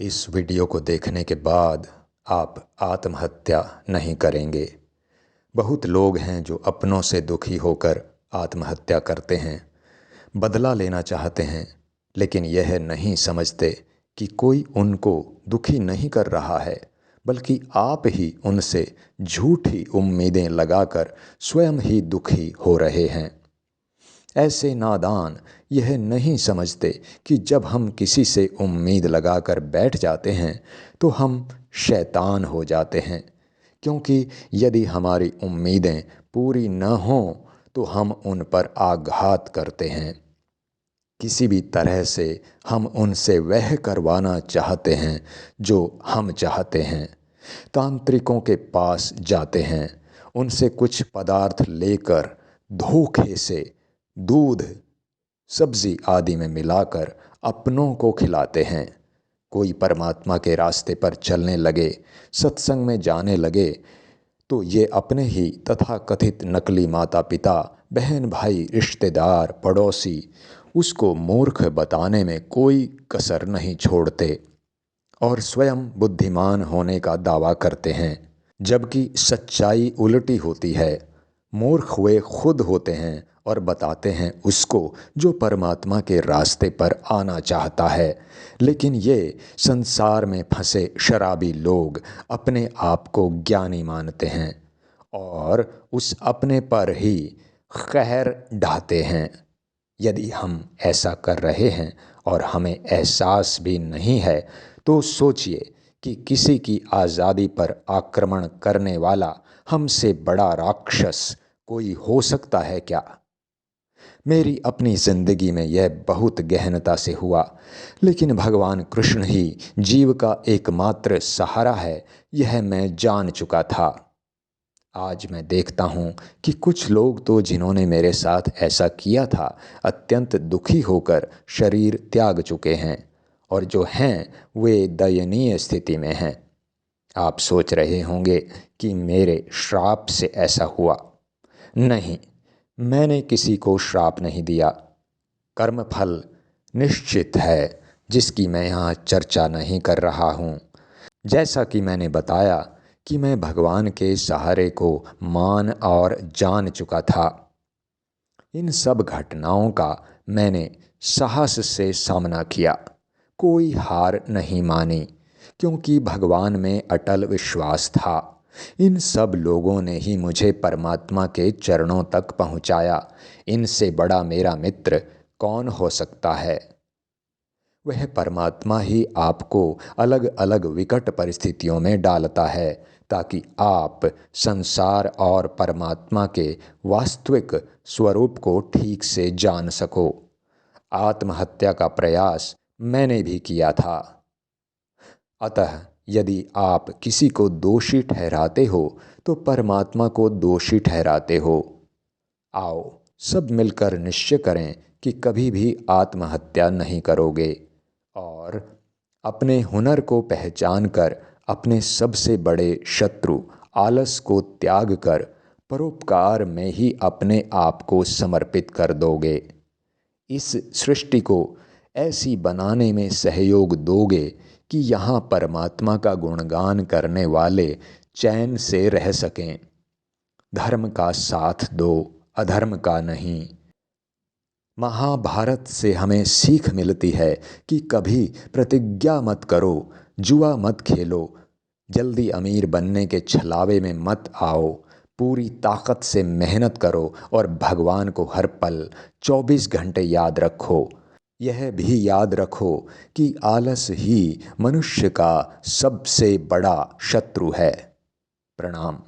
इस वीडियो को देखने के बाद आप आत्महत्या नहीं करेंगे। बहुत लोग हैं जो अपनों से दुखी होकर आत्महत्या करते हैं, बदला लेना चाहते हैं, लेकिन यह नहीं समझते कि कोई उनको दुखी नहीं कर रहा है, बल्कि आप ही उनसे झूठी उम्मीदें लगाकर स्वयं ही दुखी हो रहे हैं। ऐसे नादान यह नहीं समझते कि जब हम किसी से उम्मीद लगाकर बैठ जाते हैं तो हम शैतान हो जाते हैं, क्योंकि यदि हमारी उम्मीदें पूरी न हों तो हम उन पर आघात करते हैं। किसी भी तरह से हम उनसे वह करवाना चाहते हैं जो हम चाहते हैं। तांत्रिकों के पास जाते हैं, उनसे कुछ पदार्थ लेकर धोखे से दूध, सब्जी आदि में मिलाकर अपनों को खिलाते हैं। कोई परमात्मा के रास्ते पर चलने लगे, सत्संग में जाने लगे तो ये अपने ही तथाकथित नकली माता पिता, बहन भाई, रिश्तेदार, पड़ोसी उसको मूर्ख बताने में कोई कसर नहीं छोड़ते और स्वयं बुद्धिमान होने का दावा करते हैं, जबकि सच्चाई उल्टी होती है। मूर्ख वे खुद होते हैं और बताते हैं उसको जो परमात्मा के रास्ते पर आना चाहता है। लेकिन ये संसार में फंसे शराबी लोग अपने आप को ज्ञानी मानते हैं और उस अपने पर ही कहर ढाते हैं। यदि हम ऐसा कर रहे हैं और हमें एहसास भी नहीं है तो सोचिए कि किसी की आज़ादी पर आक्रमण करने वाला हमसे बड़ा राक्षस कोई हो सकता है क्या? मेरी अपनी जिंदगी में यह बहुत गहनता से हुआ, लेकिन भगवान कृष्ण ही जीव का एकमात्र सहारा है, यह मैं जान चुका था। आज मैं देखता हूँ कि कुछ लोग तो जिन्होंने मेरे साथ ऐसा किया था, अत्यंत दुखी होकर शरीर त्याग चुके हैं और जो हैं वे दयनीय स्थिति में हैं। आप सोच रहे होंगे कि मेरे श्राप से ऐसा हुआ। नहीं, मैंने किसी को श्राप नहीं दिया। कर्मफल निश्चित है, जिसकी मैं यहाँ चर्चा नहीं कर रहा हूँ। जैसा कि मैंने बताया कि मैं भगवान के सहारे को मान और जान चुका था। इन सब घटनाओं का मैंने साहस से सामना किया, कोई हार नहीं मानी, क्योंकि भगवान में अटल विश्वास था। इन सब लोगों ने ही मुझे परमात्मा के चरणों तक पहुंचाया। इनसे बड़ा मेरा मित्र कौन हो सकता है? वह परमात्मा ही आपको अलग अलग विकट परिस्थितियों में डालता है ताकि आप संसार और परमात्मा के वास्तविक स्वरूप को ठीक से जान सको। आत्महत्या का प्रयास मैंने भी किया था। अतः यदि आप किसी को दोषी ठहराते हो तो परमात्मा को दोषी ठहराते हो। आओ सब मिलकर निश्चय करें कि कभी भी आत्महत्या नहीं करोगे और अपने हुनर को पहचान कर अपने सबसे बड़े शत्रु आलस को त्याग कर परोपकार में ही अपने आप को समर्पित कर दोगे। इस सृष्टि को ऐसी बनाने में सहयोग दोगे कि यहाँ परमात्मा का गुणगान करने वाले चैन से रह सकें। धर्म का साथ दो, अधर्म का नहीं। महाभारत से हमें सीख मिलती है कि कभी प्रतिज्ञा मत करो, जुआ मत खेलो, जल्दी अमीर बनने के छलावे में मत आओ। पूरी ताकत से मेहनत करो और भगवान को हर पल 24 घंटे याद रखो। यह भी याद रखो कि आलस ही मनुष्य का सबसे बड़ा शत्रु है। प्रणाम।